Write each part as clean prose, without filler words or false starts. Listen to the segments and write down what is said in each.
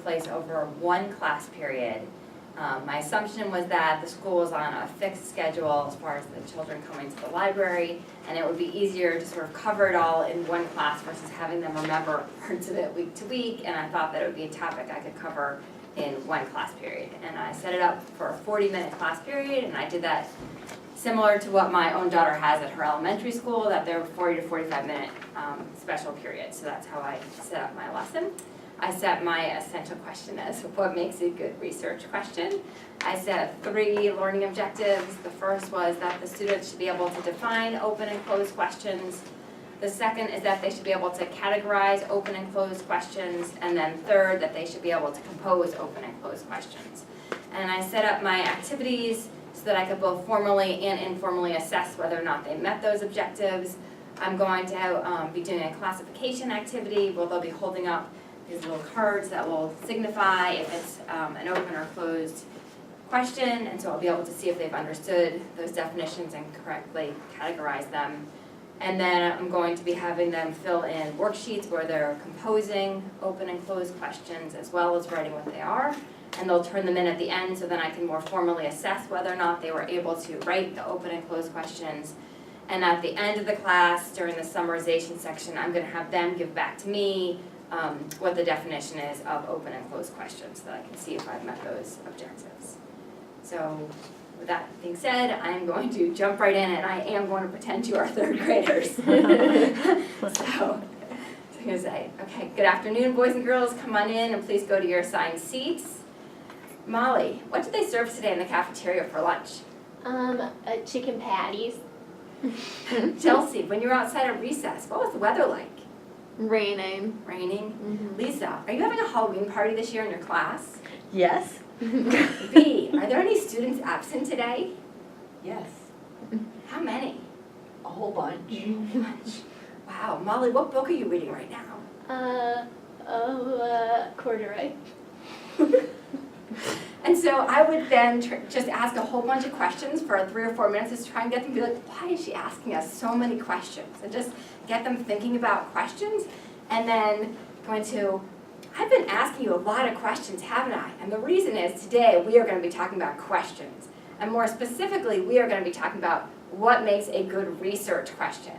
place over one class period. My assumption was that the school was on a fixed schedule as far as the children coming to the library, and it would be easier to sort of cover it all in one class versus having them remember parts of it week to week, and I thought that it would be a topic I could cover in one class period. And I set it up for a 40-minute class period, and I did that similar to what my own daughter has at her elementary school, that they're 40 to 45-minute special periods. So that's how I set up my lesson. I set my essential question as what makes a good research question. I set 3 learning objectives. The first was that the students should be able to define open and closed questions. The second is that they should be able to categorize open and closed questions. And then third, that they should be able to compose open and closed questions. And I set up my activities so that I could both formally and informally assess whether or not they met those objectives. I'm going to be doing a classification activity where they'll be holding up these little cards that will signify if it's an open or closed question, and so I'll be able to see if they've understood those definitions and correctly categorize them. And then I'm going to be having them fill in worksheets where they're composing open and closed questions as well as writing what they are, and they'll turn them in at the end so then I can more formally assess whether or not they were able to write the open and closed questions. And at the end of the class, during the summarization section, I'm going to have them give back to me what the definition is of open and closed questions so that I can see if I've met those objectives. So with that being said, I'm going to jump right in, and I am going to pretend you are third graders. So I'm going to say, okay, good afternoon, boys and girls. Come on in and please go to your assigned seats. Molly, what did they serve today in the cafeteria for lunch? Chicken patties. Chelsea, when you were outside at recess, what was the weather like? Raining. Raining? Mm-hmm. Lisa, are you having a Halloween party this year in your class? Yes. B, are there any students absent today? Yes. How many? A whole bunch. Wow, Molly, what book are you reading right now? Corduroy. And so I would then just ask a whole bunch of questions for 3 or 4 minutes to try and get them to be like, why is she asking us so many questions? And just get them thinking about questions, and then going to, I've been asking you a lot of questions, haven't I? And the reason is today we are going to be talking about questions. And more specifically, we are going to be talking about what makes a good research question.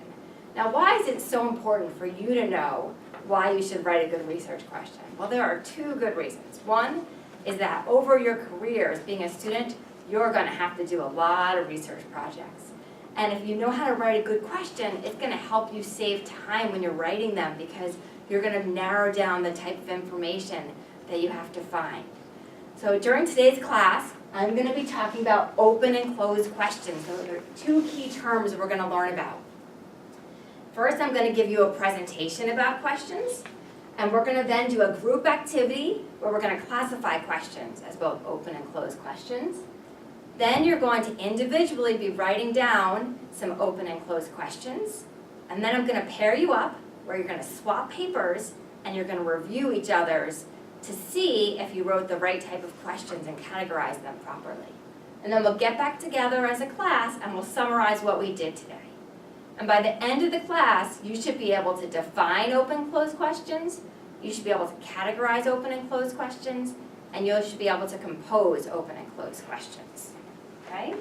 Now, why is it so important for you to know why you should write a good research question? Well, there are 2 good reasons. One is that over your career as being a student, you're going to have to do a lot of research projects. And if you know how to write a good question, it's going to help you save time when you're writing them because you're going to narrow down the type of information that you have to find. So during today's class, I'm going to be talking about open and closed questions. Those are 2 key terms we're going to learn about. First, I'm going to give you a presentation about questions, and we're going to then do a group activity where we're going to classify questions as both open and closed questions. Then you're going to individually be writing down some open and closed questions, and then I'm going to pair you up where you're going to swap papers and you're going to review each other's to see if you wrote the right type of questions and categorize them properly. And then we'll get back together as a class and we'll summarize what we did today. And by the end of the class, you should be able to define open and closed questions, you should be able to categorize open and closed questions, and you should be able to compose open and closed questions. Okay?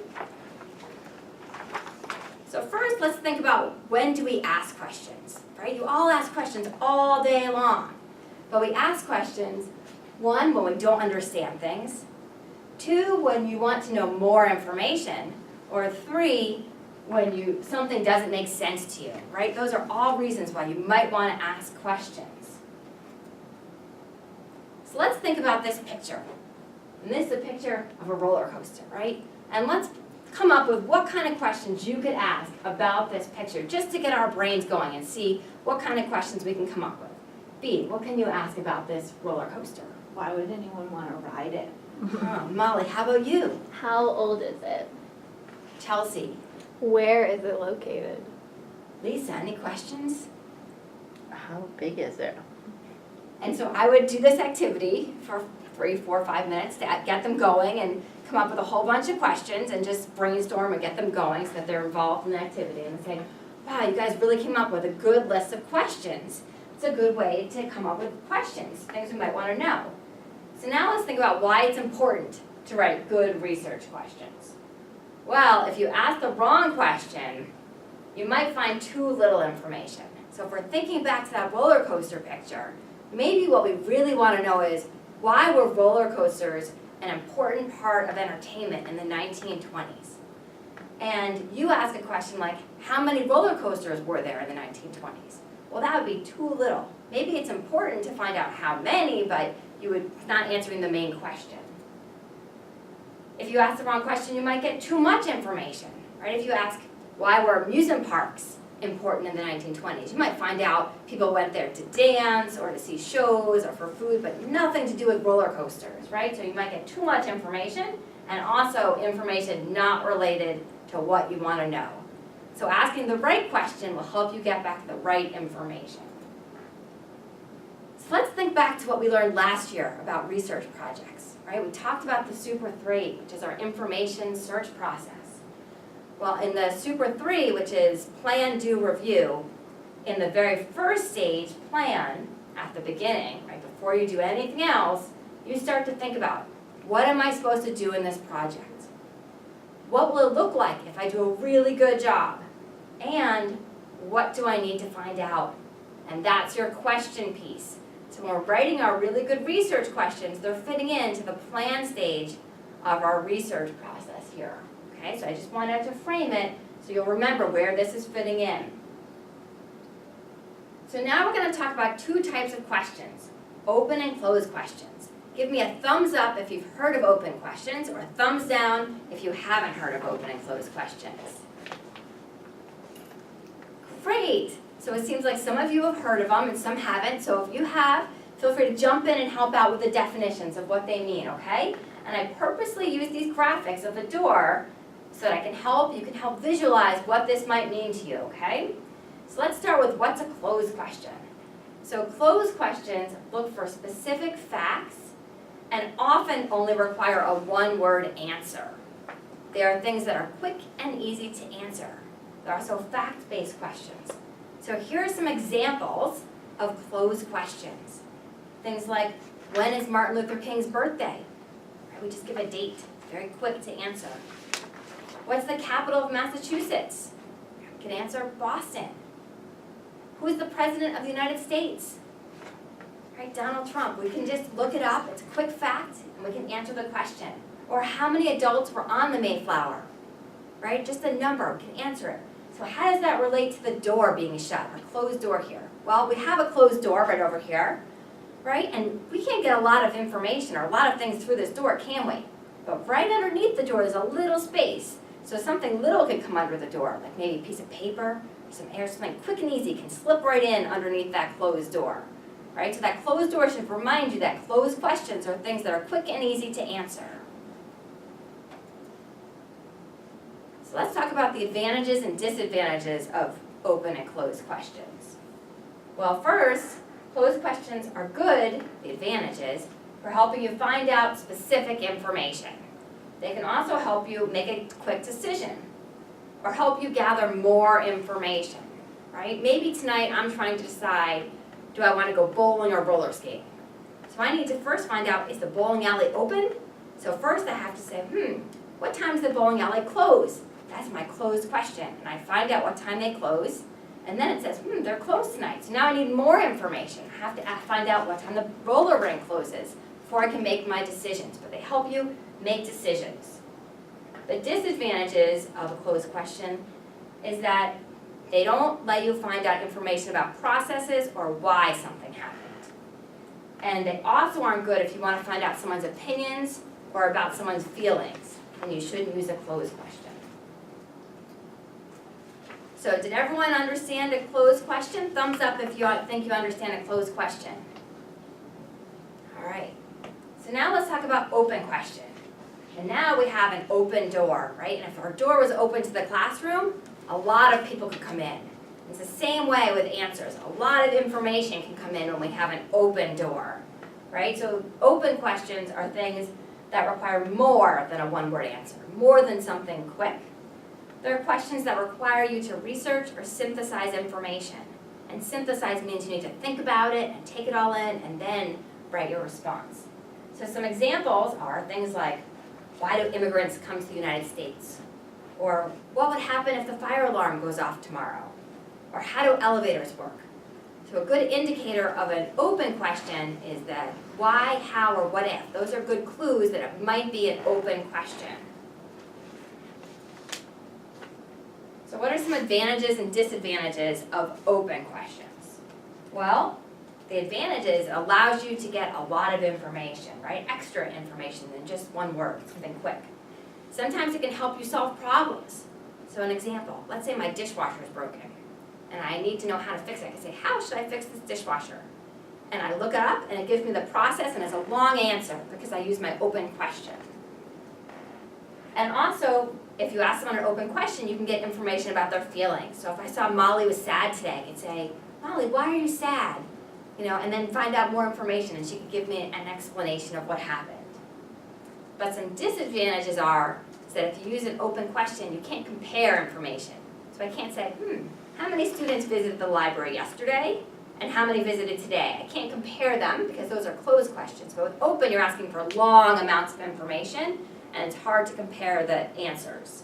So first, let's think about when do we ask questions, right? You all ask questions all day long. But we ask questions, 1, when we don't understand things, 2, when you want to know more information, or 3, when something doesn't make sense to you, right? Those are all reasons why you might want to ask questions. So let's think about this picture. And this is a picture of a roller coaster, right? And let's come up with what kind of questions you could ask about this picture, just to get our brains going and see what kind of questions we can come up with. B, what can you ask about this roller coaster? Why would anyone want to ride it? Molly, how about you? How old is it? Chelsea. Where is it located? Lisa, any questions? How big is it? And so I would do this activity for 3, 4, 5 minutes to get them going and come up with a whole bunch of questions and just brainstorm and get them going so that they're involved in the activity and say, wow, you guys really came up with a good list of questions. It's a good way to come up with questions, things we might want to know. So now let's think about why it's important to write good research questions. Well, if you ask the wrong question, you might find too little information. So if we're thinking back to that roller coaster picture, maybe what we really want to know is, why were roller coasters an important part of entertainment in the 1920s? And you ask a question like, how many roller coasters were there in the 1920s? Well, that would be too little. Maybe it's important to find out how many, but you would not answering the main question. If you ask the wrong question, you might get too much information, right? If you ask, why were amusement parks important in the 1920s? You might find out people went there to dance or to see shows or for food, but nothing to do with roller coasters, right? So you might get too much information, and also information not related to what you want to know. So asking the right question will help you get back the right information. So let's think back to what we learned last year about research projects, right? We talked about the Super 3, which is our information search process. Well, in the Super 3, which is plan, do, review, in the very first stage, plan, at the beginning, right, before you do anything else, you start to think about, what am I supposed to do in this project? What will it look like if I do a really good job? And what do I need to find out? And that's your question piece. So when we're writing our really good research questions, they're fitting into the plan stage of our research process here. Okay, so I just wanted to frame it so you'll remember where this is fitting in. So now we're going to talk about two types of questions, open and closed questions. Give me a thumbs up if you've heard of open questions, or a thumbs down if you haven't heard of open and closed questions. Great! So it seems like some of you have heard of them and some haven't, so if you have, feel free to jump in and help out with the definitions of what they mean, okay? And I purposely use these graphics of the door so that you can help visualize what this might mean to you, okay? So let's start with, what's a closed question? So closed questions look for specific facts and often only require a one-word answer. They are things that are quick and easy to answer. They're also fact-based questions. So here are some examples of closed questions. Things like, when is Martin Luther King's birthday? We just give a date, very quick to answer. What's the capital of Massachusetts? We can answer Boston. Who's the President of the United States? Right, Donald Trump. We can just look it up, it's a quick fact, and we can answer the question. Or how many adults were on the Mayflower? Right, just a number, we can answer it. So how does that relate to the door being shut, our closed door here? Well, we have a closed door right over here, right? And we can't get a lot of information or a lot of things through this door, can we? But right underneath the door there's a little space. So something little could come under the door, like maybe a piece of paper, or some air, something quick and easy can slip right in underneath that closed door. Right? So that closed door should remind you that closed questions are things that are quick and easy to answer. So let's talk about the advantages and disadvantages of open and closed questions. Well, first, closed questions are good, the advantages, for helping you find out specific information. They can also help you make a quick decision or help you gather more information, right? Maybe tonight I'm trying to decide, do I want to go bowling or roller skating? So I need to first find out, is the bowling alley open? So first I have to say, what time does the bowling alley close? That's my closed question. And I find out what time they close. And then it says, they're closed tonight. So now I need more information. I have to find out what time the roller rink closes before I can make my decisions. But they help you make decisions. The disadvantages of a closed question is that they don't let you find out information about processes or why something happened. And they also aren't good if you want to find out someone's opinions or about someone's feelings. And you shouldn't use a closed question. So did everyone understand a closed question? Thumbs up if you think you understand a closed question. All right. So now let's talk about open question. And now we have an open door, right? And if our door was open to the classroom, a lot of people could come in. It's the same way with answers. A lot of information can come in when we have an open door, right? So open questions are things that require more than a one-word answer, more than something quick. They're questions that require you to research or synthesize information. And synthesize means you need to think about it and take it all in and then write your response. So some examples are things like, why do immigrants come to the United States? Or what would happen if the fire alarm goes off tomorrow? Or how do elevators work? So a good indicator of an open question is that why, how, or what if. Those are good clues that it might be an open question. So what are some advantages and disadvantages of open questions? Well, the advantage is it allows you to get a lot of information, right? Extra information than just one word, something quick. Sometimes it can help you solve problems. So an example, let's say my dishwasher is broken and I need to know how to fix it. I can say, how should I fix this dishwasher? And I look it up and it gives me the process and it's a long answer because I use my open question. And also, if you ask someone an open question, you can get information about their feelings. So if I saw Molly was sad today, I could say, Molly, why are you sad? And then find out more information and she could give me an explanation of what happened. But some disadvantages are that if you use an open question, you can't compare information. So I can't say, how many students visited the library yesterday and how many visited today? I can't compare them because those are closed questions. But with open, you're asking for long amounts of information and it's hard to compare the answers.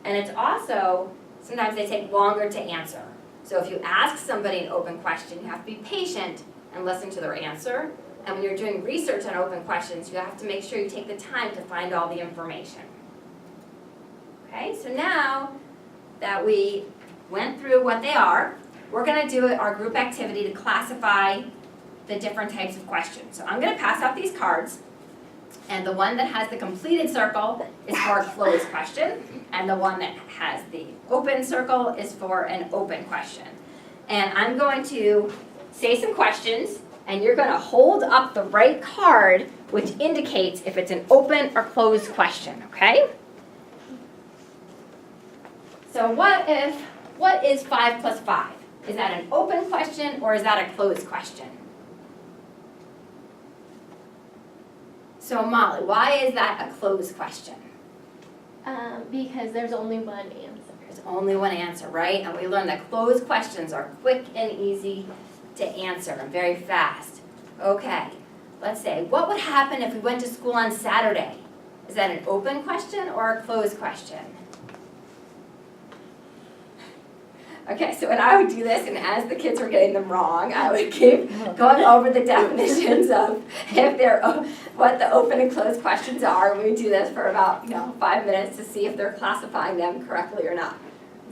And it's also, sometimes they take longer to answer. So if you ask somebody an open question, you have to be patient and listen to their answer. And when you're doing research on open questions, you have to make sure you take the time to find all the information. Okay, so now that we went through what they are, we're going to do our group activity to classify the different types of questions. So I'm going to pass out these cards. And the one that has the completed circle is for a closed question, and the one that has the open circle is for an open question. And I'm going to say some questions, and you're going to hold up the right card, which indicates if it's an open or closed question, okay? So what is 5 plus 5? Is that an open question or is that a closed question? So Molly, why is that a closed question? Because there's only one answer. There's only one answer, right? And we learned that closed questions are quick and easy to answer and very fast. Okay, let's say, what would happen if we went to school on Saturday? Is that an open question or a closed question? Okay, so when I would do this, and as the kids were getting them wrong, I would keep going over the definitions of what the open and closed questions are. And we would do this for about 5 minutes to see if they're classifying them correctly or not.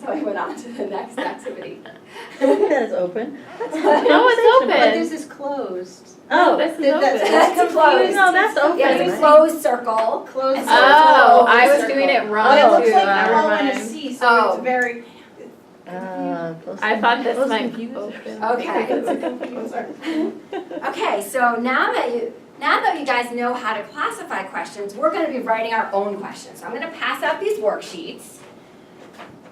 So we went on to the next activity. I think that is open. No, it's open. But this is closed. Oh, this is that's- open. That's closed. No, that's open. Yeah, it's a closed circle. Closed And circle. so it's a Oh, closed I was circle. doing it wrong But it looks too. like Never an O and a mind. C, so Oh. it's very I thought this Close might be confusing. open. Okay. it's a confuser. Okay, so now that you guys know how to classify questions, we're going to be writing our own questions. So I'm going to pass out these worksheets,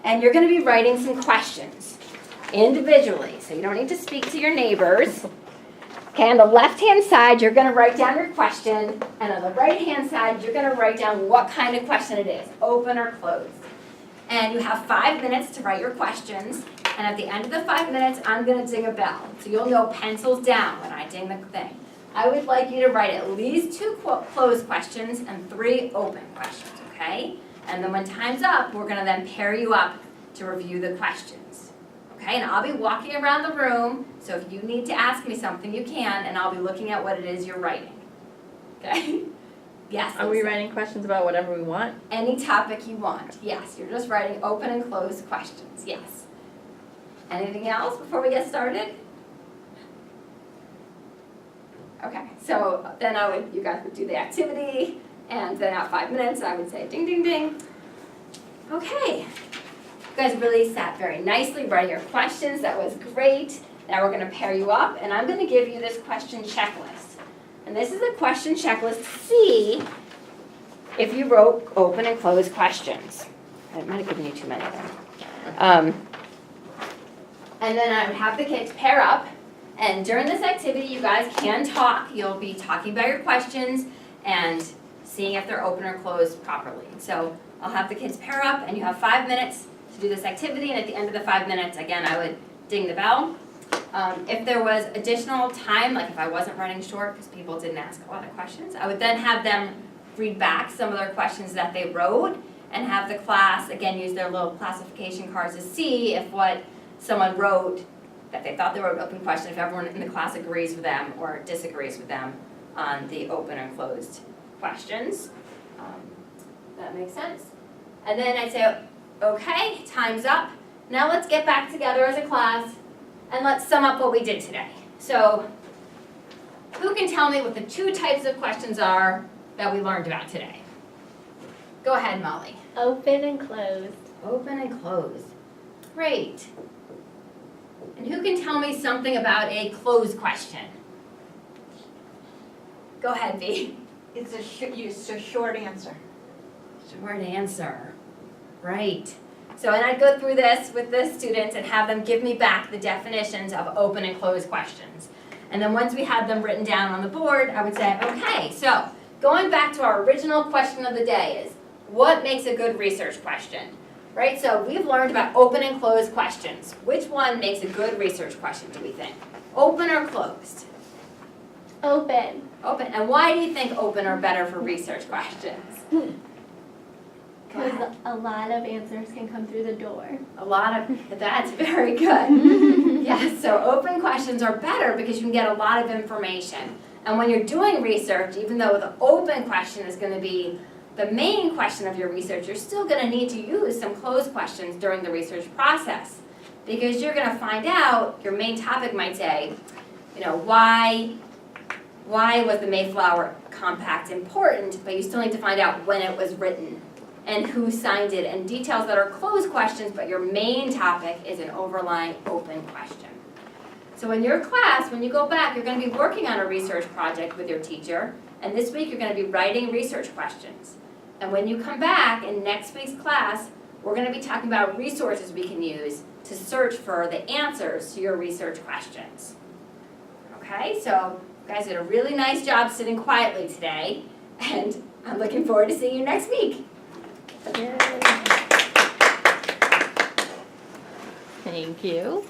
and you're going to be writing some questions individually. So you don't need to speak to your neighbors. Okay, on the left-hand side, you're going to write down your question, and on the right-hand side, you're going to write down what kind of question it is, open or closed. And you have 5 minutes to write your questions, and at the end of the 5 minutes, I'm going to ding a bell. So you'll know pencils down when I ding the thing. I would like you to write at least 2 closed questions and 3 open questions, okay? And then when time's up, we're going to then pair you up to review the questions. Okay, and I'll be walking around the room, so if you need to ask me something, you can, and I'll be looking at what it is you're writing. Okay? Yes. Are we Lisa? writing questions about whatever we want? Any topic you want, yes. You're just writing open and closed questions, yes. Anything else before we get started? Okay, so then you guys would do the activity, and then at 5 minutes, I would say ding, ding, ding. Okay, you guys really sat very nicely, writing your questions, that was great. Now we're gonna pair you up, and I'm gonna give you this question checklist. And this is a question checklist to see if you wrote open and closed questions. I might have given you too many of them. And then I would have the kids pair up, and during this activity, you guys can talk. You'll be talking about your questions and seeing if they're open or closed properly. So I'll have the kids pair up, and you have 5 minutes to do this activity, and at the end of the 5 minutes, again, I would ding the bell. If there was additional time, like if I wasn't running short because people didn't ask a lot of questions, I would then have them read back some of their questions that they wrote and have the class, again, use their little classification cards to see if what someone wrote, that they thought they wrote an open question, if everyone in the class agrees with them or disagrees with them on the open and closed questions. That makes sense. And then I'd say, okay, time's up. Now let's get back together as a class and let's sum up what we did today. So, who can tell me what the 2 types of questions are that we learned about today? Go ahead, Molly. Open and closed. Open and closed. Great. And who can tell me something about a closed question? Go ahead, Bea. It's a short answer. Short answer. Right. So, and I'd go through this with the students and have them give me back the definitions of open and closed questions. And then once we had them written down on the board, I would say, okay, so going back to our original question of the day is, what makes a good research question? Right, so we've learned about open and closed questions. Which one makes a good research question, do we think? Open or closed? Open. Open. And why do you think open are better for research questions? Go Because ahead. a lot of answers can come through the door. A lot of, that's very good. Yes, so open questions are better because you can get a lot of information. And when you're doing research, even though the open question is going to be the main question of your research, you're still going to need to use some closed questions during the research process. Because you're going to find out, your main topic might say, you know, why was the Mayflower Compact important, but you still need to find out when it was written and who signed it, and details that are closed questions, but your main topic is an overlying open question. So in your class, when you go back, you're going to be working on a research project with your teacher, and this week you're going to be writing research questions. And when you come back in next week's class, we're going to be talking about resources we can use to search for the answers to your research questions. Okay, so you guys did a really nice job sitting quietly today, and I'm looking forward to seeing you next week. Thank you.